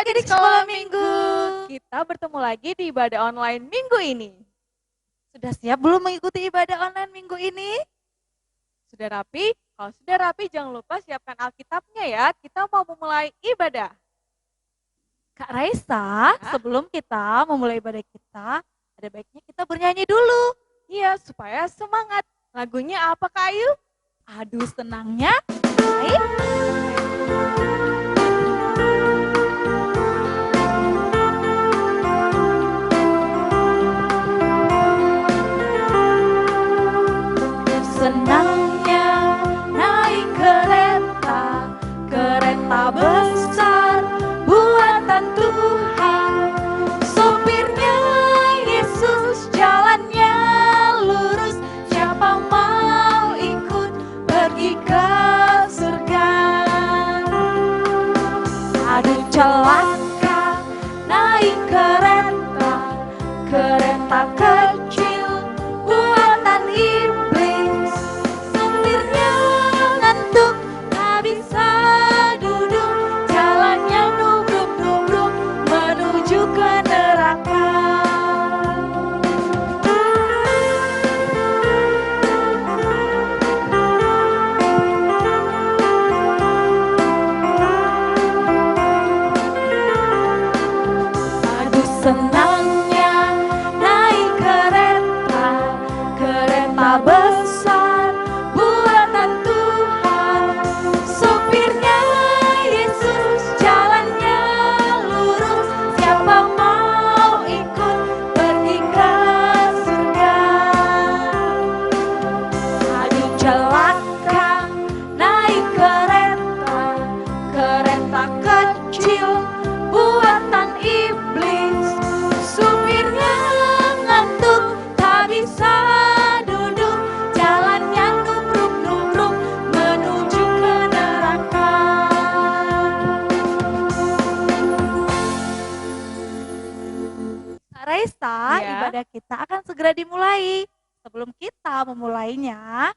adik-adik sekolah minggu. Kita bertemu lagi di ibadah online minggu ini. Sudah siap belum mengikuti ibadah online minggu ini? Sudah rapi? Kalau sudah rapi jangan lupa siapkan Alkitabnya ya. Kita mau memulai ibadah. Kak Raisa, sebelum kita memulai ibadah kita, ada baiknya kita bernyanyi dulu. Iya, supaya semangat. Lagunya apa Kak Ayu? Aduh senangnya. Baik. Senangnya naik kereta, kereta besar buatan Tuhan. Sopirnya Yesus, jalannya lurus. Siapa mau ikut pergi ke surga? Aduh celaka naik kereta, kereta kecil buatan iblis. Sopirnya ngantuk, tak bisa duduk. Jalannya nubruk-nubruk menuju ke neraka. Aduh senangnya naik kereta, kereta besar buatan Tuhan. Sopirnya Yesus, jalannya lurus. Siapa mau ikut pergi ke surga? Aduh celaka naik kereta, kereta kecil buatan iblis. Supirnya ngantuk, tak bisa duduk. Jalannya nubruk-nubruk menuju ke neraka. Kak Raisa, ibadah kita akan segera dimulai. Sebelum kita memulainya,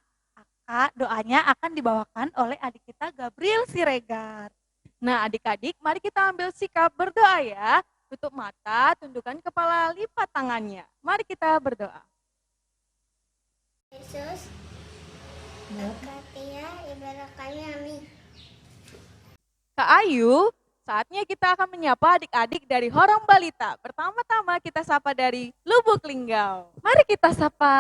doanya akan dibawakan oleh adik kita Gabriel Siregar. Nah adik-adik, mari kita ambil sikap berdoa ya. Tutup mata, tundukkan kepala, lipat tangannya. Mari kita berdoa. Yesus, berkati ya ibadah kami, amin. Kak Ayu, saatnya kita akan menyapa adik-adik dari Horong Balita. Pertama-tama kita sapa dari Lubuk Linggau. Mari kita sapa.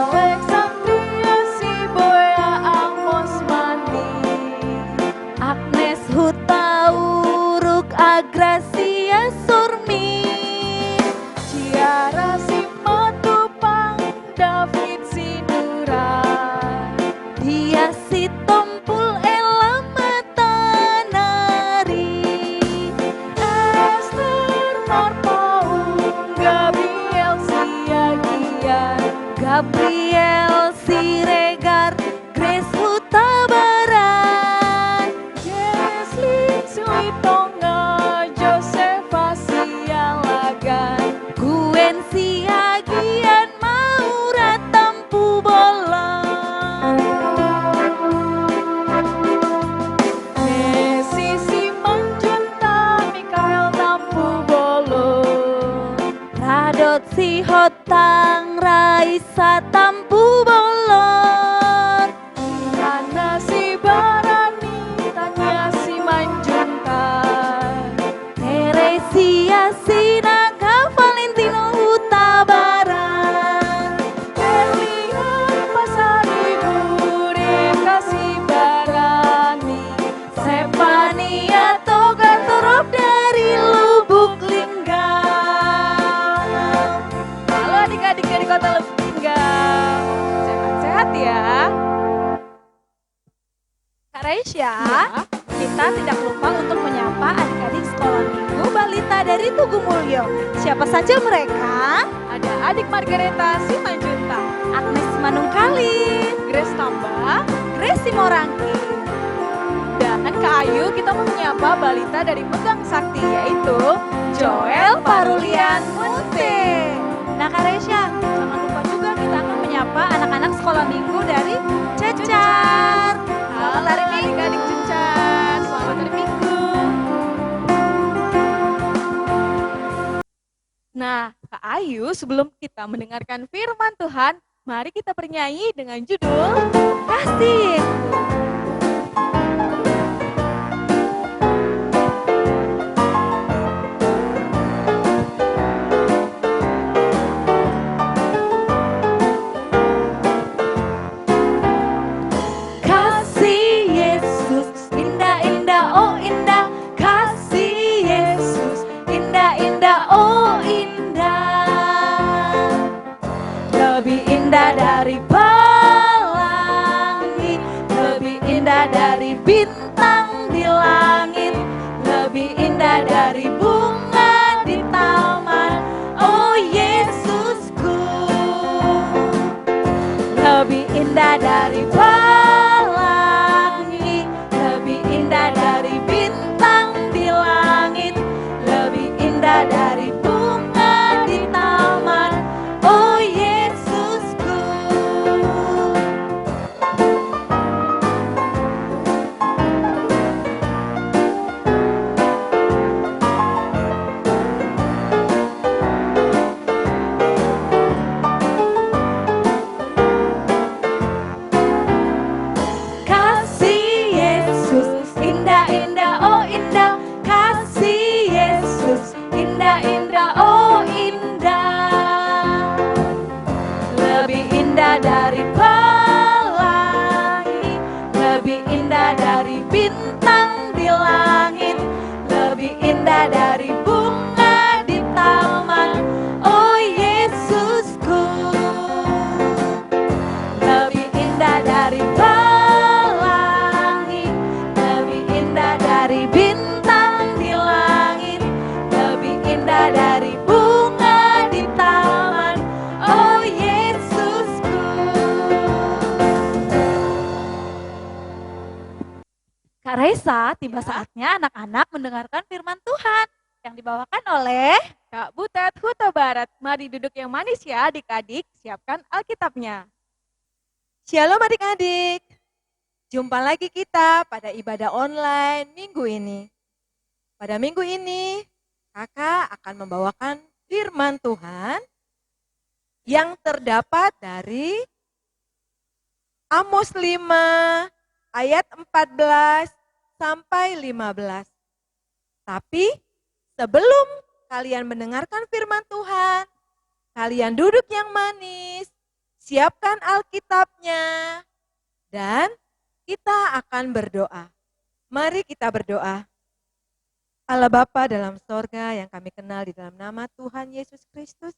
Alexandria, Siboya, Amos Mandi, Agnes Hutauruk, Agracia Surmi, Ciara Simatupang, David Sinura, Dia Sitompul, Ella Matanari, Esther Marpaung, Gabriel Siagian, Gabriel Siregar, Grace Hutabaran, Jesslyn Suitonga, Josepha Sialagan, Gwen Siagian, Maura Tampu Bolon, Desi Simanjunta, Mikael Tampu Bolon, Radot Sihotang, Raisa Tampu Bolon, Hana Sibarani, Tanya Simanjuntan, Teresia Sinaga, Valentino Hutabaran, Elian Pasaribu, Rika Sibarani, Sepania Toga Torop dari Lubuk Linggau. Halo adik-adik dari kota Lubuk Linggau. Sehat-sehat ya. Kak Raisya, kita tidak lupa untuk menyapa adik-adik sekolah minggu balita dari Tugu Mulyo. Siapa saja mereka? Ada adik Margareta Simanjunta, Agnes Manungkali, Grace Tamba, Grace Simorangki, dan Kak Ayu, kita mau menyapa balita dari Megang Sakti, yaitu Joel Parulian Munte. Nah Kak Resya, jangan lupa juga kita akan menyapa anak-anak sekolah minggu dari Cecar. Selamat hari Minggu adik Cecar, selamat hari Minggu. Nah Kak Ayu, sebelum kita mendengarkan firman Tuhan, mari kita bernyanyi dengan judul Kasih. Indah dari pelangi, lebih indah dari bintang di langit, lebih indah dari bunga di taman. Oh Yesusku, lebih indah dari pelangi, lebih indah dari bintang di langit, lebih indah dari bunga di taman. Oh dari pelangi, lebih indah dari bintang di langit, lebih indah dari bunga di taman. Oh Yesusku, lebih indah dari pelangi, lebih indah dari bintang di langit, lebih indah dari bunga di taman. Oh Kak Raisa, tiba saatnya anak-anak mendengarkan firman Tuhan yang dibawakan oleh Kak Butet Huta Barat. Mari duduk yang manis ya adik-adik, siapkan Alkitabnya. Shalom adik-adik, jumpa lagi kita pada ibadah online minggu ini. Pada minggu ini, kakak akan membawakan firman Tuhan yang terdapat dari Amos 5 ayat 14 sampai 15. Tapi sebelum kalian mendengarkan firman Tuhan, kalian duduk yang manis, siapkan Alkitabnya, dan kita akan berdoa. Mari kita berdoa. Allah Bapa dalam sorga yang kami kenal di dalam nama Tuhan Yesus Kristus,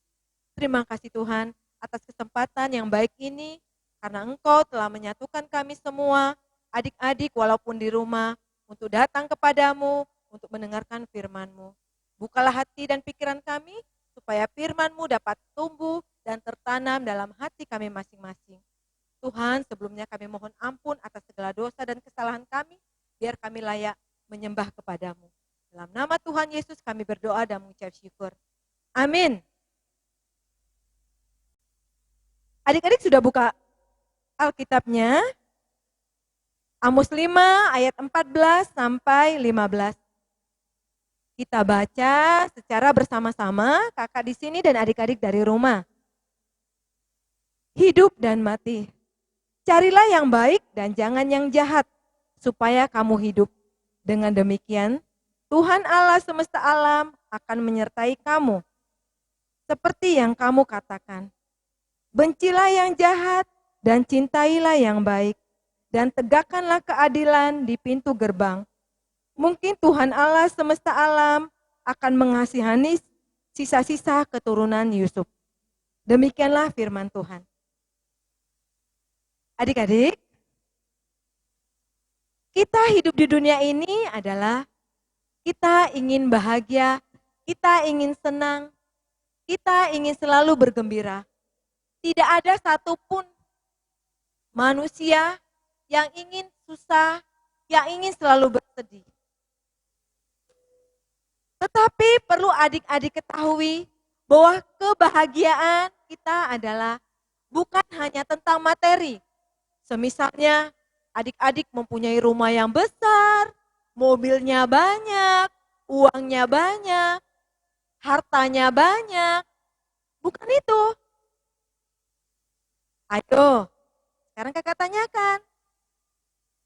terima kasih Tuhan atas kesempatan yang baik ini, karena Engkau telah menyatukan kami semua, adik-adik walaupun di rumah, untuk datang kepadamu, untuk mendengarkan firman-Mu. Bukalah hati dan pikiran kami, supaya firman-Mu dapat tumbuh dan tertanam dalam hati kami masing-masing. Tuhan, sebelumnya kami mohon ampun atas segala dosa dan kesalahan kami, biar kami layak menyembah kepadamu. Dalam nama Tuhan Yesus kami berdoa dan mengucap syukur. Amin. Adik-adik sudah buka Alkitabnya? Amos 5 ayat 14 sampai 15. Kita baca secara bersama-sama, kakak di sini dan adik-adik dari rumah. Hidup dan mati. Carilah yang baik dan jangan yang jahat, supaya kamu hidup. Dengan demikian, Tuhan Allah semesta alam akan menyertai kamu. Seperti yang kamu katakan. Bencilah yang jahat dan cintailah yang baik. Dan tegakkanlah keadilan di pintu gerbang. Mungkin Tuhan Allah semesta alam akan mengasihani sisa-sisa keturunan Yusuf. Demikianlah firman Tuhan. Adik-adik, kita hidup di dunia ini adalah kita ingin bahagia, kita ingin senang, kita ingin selalu bergembira. Tidak ada satupun manusia yang ingin susah, yang ingin selalu bersedih. Tetapi perlu adik-adik ketahui bahwa kebahagiaan kita adalah bukan hanya tentang materi. Semisalnya adik-adik mempunyai rumah yang besar, mobilnya banyak, uangnya banyak, hartanya banyak. Bukan itu. Ayo, sekarang kakak tanyakan.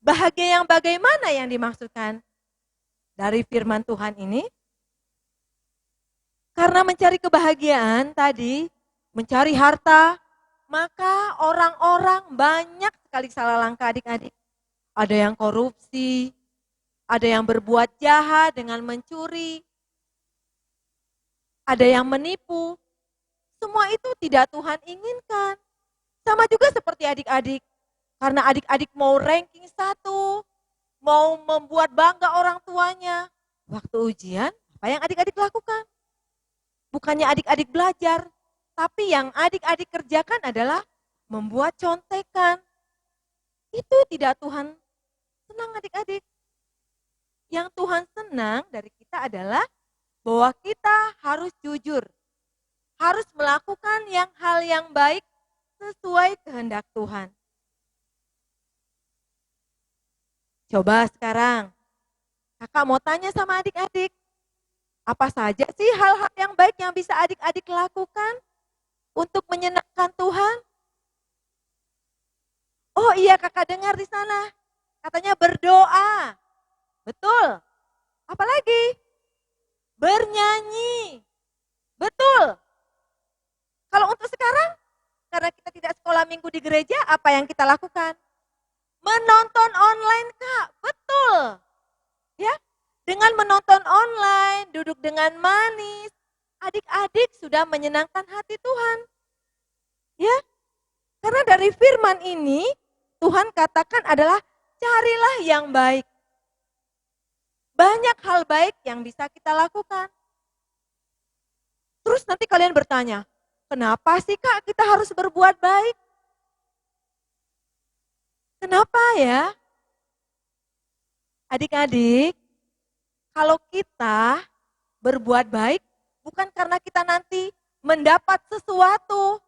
Bahagia yang bagaimana yang dimaksudkan dari firman Tuhan ini? Karena mencari kebahagiaan tadi, mencari harta, maka orang-orang banyak sekali salah langkah adik-adik. Ada yang korupsi, ada yang berbuat jahat dengan mencuri, ada yang menipu. Semua itu tidak Tuhan inginkan. Sama juga seperti adik-adik. Karena adik-adik mau ranking 1, mau membuat bangga orang tuanya. Waktu ujian, apa yang adik-adik lakukan? Bukannya adik-adik belajar, tapi yang adik-adik kerjakan adalah membuat contekan. Itu tidak Tuhan senang adik-adik. Yang Tuhan senang dari kita adalah bahwa kita harus jujur. Harus melakukan hal yang baik sesuai kehendak Tuhan. Coba sekarang, kakak mau tanya sama adik-adik, apa saja sih hal-hal yang baik yang bisa adik-adik lakukan untuk menyenangkan Tuhan? Oh iya, kakak dengar di sana, katanya berdoa. Betul. Apalagi? Bernyanyi. Betul. Kalau untuk sekarang, karena kita tidak sekolah minggu di gereja, apa yang kita lakukan? Menonton online, Kak. Betul. Ya, dengan menonton online, duduk dengan manis, adik-adik sudah menyenangkan hati Tuhan. Ya, karena dari firman ini, Tuhan katakan adalah carilah yang baik. Banyak hal baik yang bisa kita lakukan. Terus nanti kalian bertanya, kenapa sih Kak kita harus berbuat baik? Kenapa ya? Adik-adik, kalau kita berbuat baik bukan karena kita nanti mendapat sesuatu.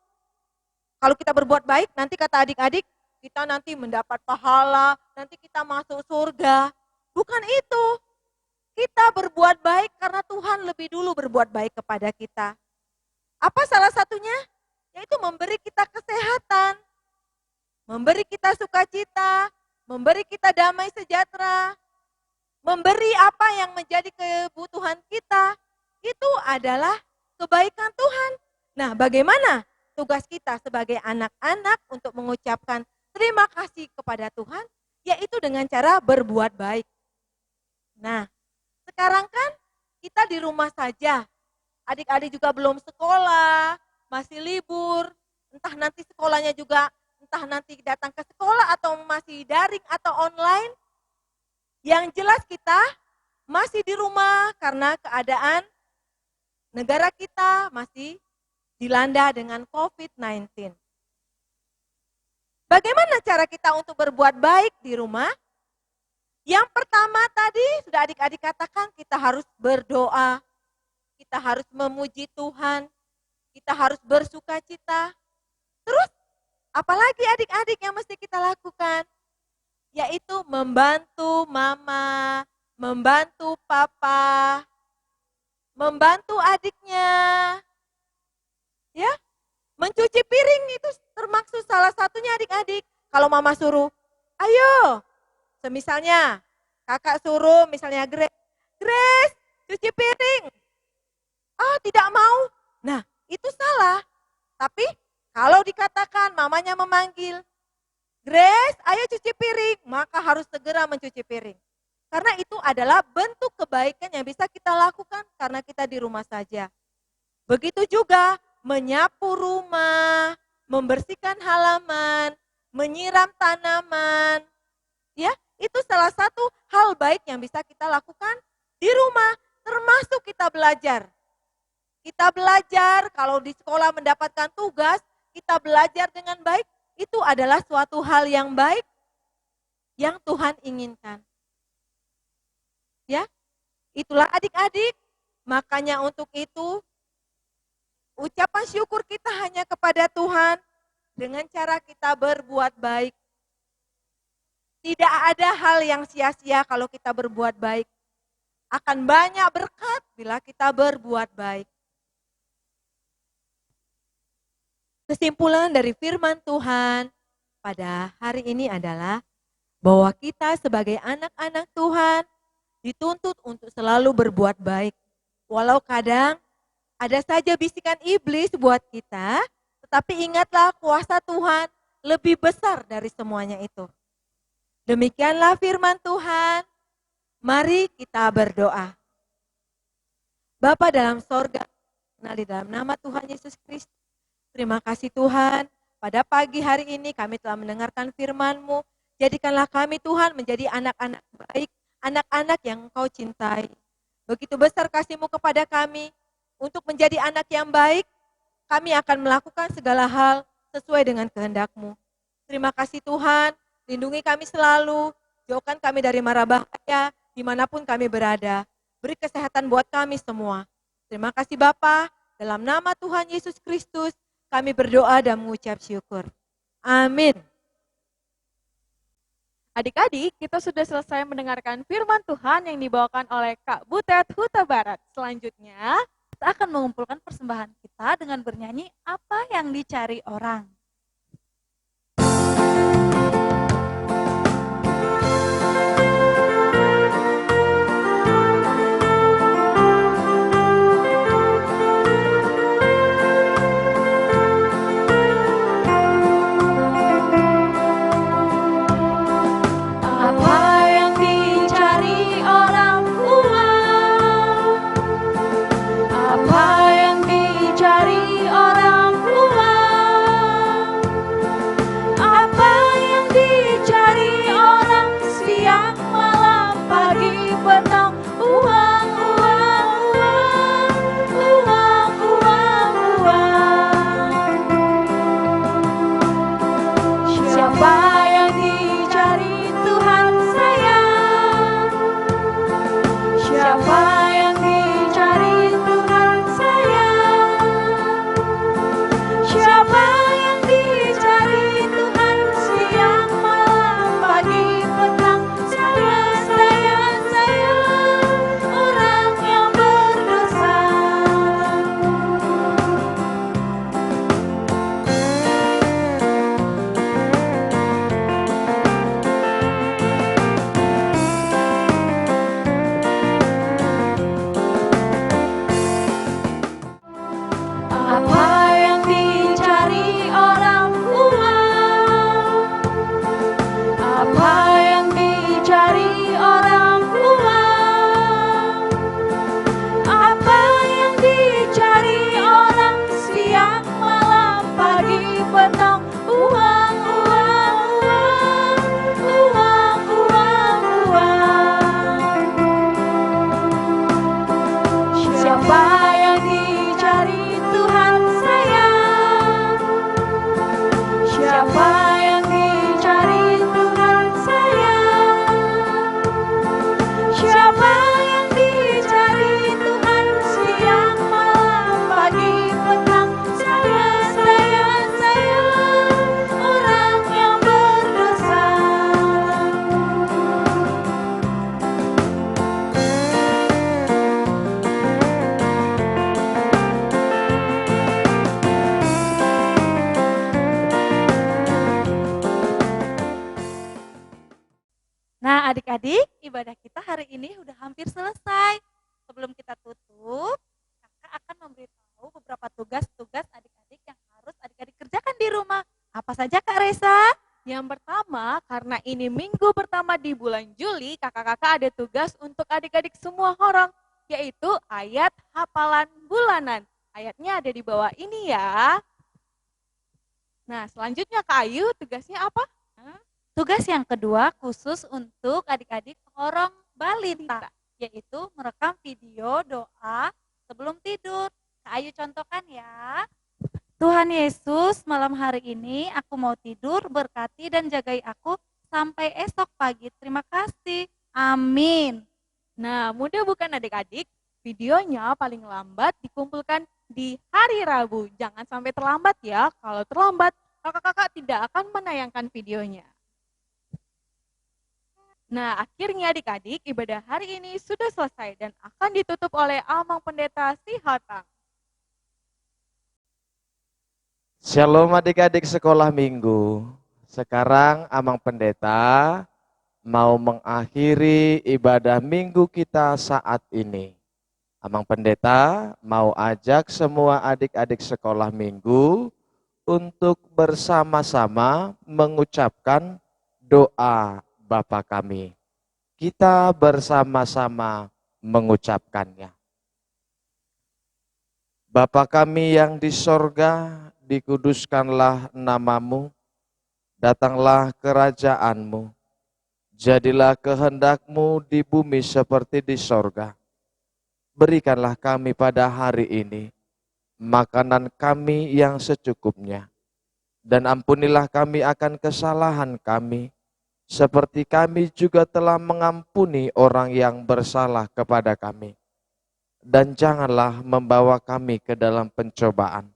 Kalau kita berbuat baik, nanti kata adik-adik, kita nanti mendapat pahala, nanti kita masuk surga. Bukan itu. Kita berbuat baik karena Tuhan lebih dulu berbuat baik kepada kita. Apa salah satunya? Yaitu memberi kita kesehatan. Memberi kita sukacita, memberi kita damai sejahtera, memberi apa yang menjadi kebutuhan kita, itu adalah kebaikan Tuhan. Nah, bagaimana tugas kita sebagai anak-anak untuk mengucapkan terima kasih kepada Tuhan? Yaitu dengan cara berbuat baik. Nah, sekarang kan kita di rumah saja, adik-adik juga belum sekolah, masih libur, entah nanti sekolahnya juga entah nanti datang ke sekolah atau masih daring atau online. Yang jelas kita masih di rumah karena keadaan negara kita masih dilanda dengan COVID-19. Bagaimana cara kita untuk berbuat baik di rumah? Yang pertama tadi sudah adik-adik katakan kita harus berdoa, kita harus memuji Tuhan, kita harus bersukacita. Terus apalagi adik-adik yang mesti kita lakukan? Yaitu membantu mama, membantu papa, membantu adiknya. Ya, mencuci piring itu termasuk salah satunya adik-adik. Kalau mama suruh, ayo, semisalnya kakak suruh misalnya Grace, cuci piring. Oh tidak mau, nah itu salah. Tapi kalau dikatakan mamanya memanggil, Grace, ayo cuci piring, maka harus segera mencuci piring. Karena itu adalah bentuk kebaikan yang bisa kita lakukan karena kita di rumah saja. Begitu juga menyapu rumah, membersihkan halaman, menyiram tanaman. Ya, itu salah satu hal baik yang bisa kita lakukan di rumah, termasuk kita belajar. Kita belajar kalau di sekolah mendapatkan tugas, kita belajar dengan baik, itu adalah suatu hal yang baik yang Tuhan inginkan. Itulah adik-adik, makanya untuk itu ucapan syukur kita hanya kepada Tuhan dengan cara kita berbuat baik. Tidak ada hal yang sia-sia kalau kita berbuat baik. Akan banyak berkat bila kita berbuat baik. Kesimpulan dari firman Tuhan pada hari ini adalah bahwa kita sebagai anak-anak Tuhan dituntut untuk selalu berbuat baik. Walau kadang ada saja bisikan iblis buat kita, tetapi ingatlah kuasa Tuhan lebih besar dari semuanya itu. Demikianlah firman Tuhan. Mari kita berdoa. Bapa dalam sorga, di dalam nama Tuhan Yesus Kristus, terima kasih Tuhan, pada pagi hari ini kami telah mendengarkan firman-Mu. Jadikanlah kami Tuhan menjadi anak-anak baik, anak-anak yang Engkau cintai. Begitu besar kasih-Mu kepada kami, untuk menjadi anak yang baik, kami akan melakukan segala hal sesuai dengan kehendak-Mu. Terima kasih Tuhan, lindungi kami selalu, jauhkan kami dari mara bahaya, dimanapun kami berada. Beri kesehatan buat kami semua. Terima kasih Bapa, dalam nama Tuhan Yesus Kristus, kami berdoa dan mengucap syukur. Amin. Adik-adik, kita sudah selesai mendengarkan firman Tuhan yang dibawakan oleh Kak Butet Huta Barat. Selanjutnya, kita akan mengumpulkan persembahan kita dengan bernyanyi Apa yang Dicari Orang. Nah adik-adik, ibadah kita hari ini udah hampir selesai. Sebelum kita tutup, kakak akan memberitahu beberapa tugas-tugas adik-adik yang harus adik-adik kerjakan di rumah. Apa saja Kak Resa? Yang pertama, karena ini minggu pertama di bulan Juli, kakak-kakak ada tugas untuk adik-adik semua orang, yaitu ayat hafalan bulanan. Ayatnya ada di bawah ini ya. Nah selanjutnya Kak Ayu, tugasnya apa? Tugas yang kedua khusus untuk adik-adik orang balita, yaitu merekam video doa sebelum tidur. Kak Ayu contohkan ya. Tuhan Yesus, malam hari ini aku mau tidur, berkati dan jagai aku sampai esok pagi. Terima kasih. Amin. Nah, mudah bukan adik-adik? Videonya paling lambat dikumpulkan di hari Rabu. Jangan sampai terlambat ya. Kalau terlambat, kakak-kakak tidak akan menayangkan videonya. Nah, akhirnya adik-adik, ibadah hari ini sudah selesai dan akan ditutup oleh Amang Pendeta Sihatang. Shalom adik-adik sekolah minggu. Sekarang Amang Pendeta mau mengakhiri ibadah minggu kita saat ini. Amang Pendeta mau ajak semua adik-adik sekolah minggu untuk bersama-sama mengucapkan doa Bapa kami. Kita bersama-sama mengucapkannya. Bapa kami yang di sorga, dikuduskanlah namamu, datanglah kerajaanmu, jadilah kehendakmu di bumi seperti di sorga. Berikanlah kami pada hari ini makanan kami yang secukupnya, dan ampunilah kami akan kesalahan kami, seperti kami juga telah mengampuni orang yang bersalah kepada kami. Dan janganlah membawa kami ke dalam pencobaan,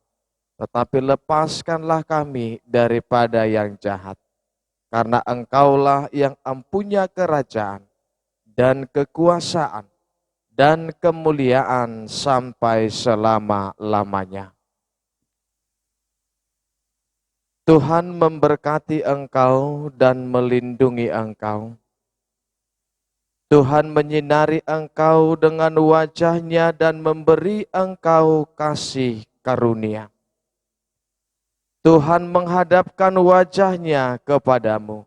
tetapi lepaskanlah kami daripada yang jahat. Karena Engkaulah yang empunya kerajaan dan kekuasaan dan kemuliaan sampai selama-lamanya. Tuhan memberkati engkau dan melindungi engkau. Tuhan menyinari engkau dengan wajah-Nya dan memberi engkau kasih karunia. Tuhan menghadapkan wajah-Nya kepadamu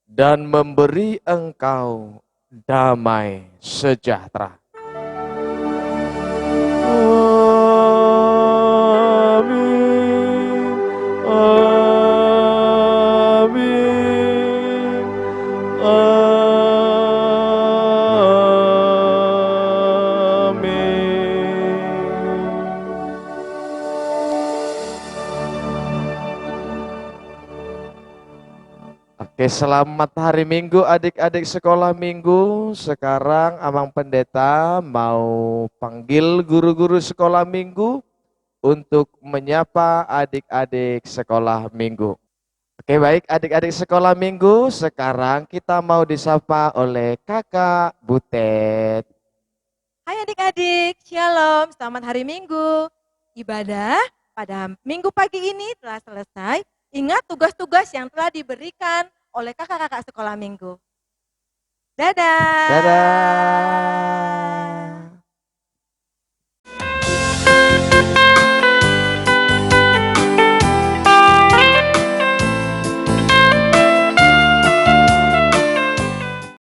dan memberi engkau damai sejahtera. Oke, selamat hari Minggu adik-adik sekolah minggu. Sekarang Amang Pendeta mau panggil guru-guru sekolah minggu untuk menyapa adik-adik sekolah minggu. Oke, baik adik-adik sekolah minggu, sekarang kita mau disapa oleh Kakak Butet. Hai adik-adik, shalom, selamat hari Minggu. Ibadah pada Minggu pagi ini telah selesai. Ingat tugas-tugas yang telah diberikan oleh kakak-kakak sekolah Minggu. Dadah. Dadah.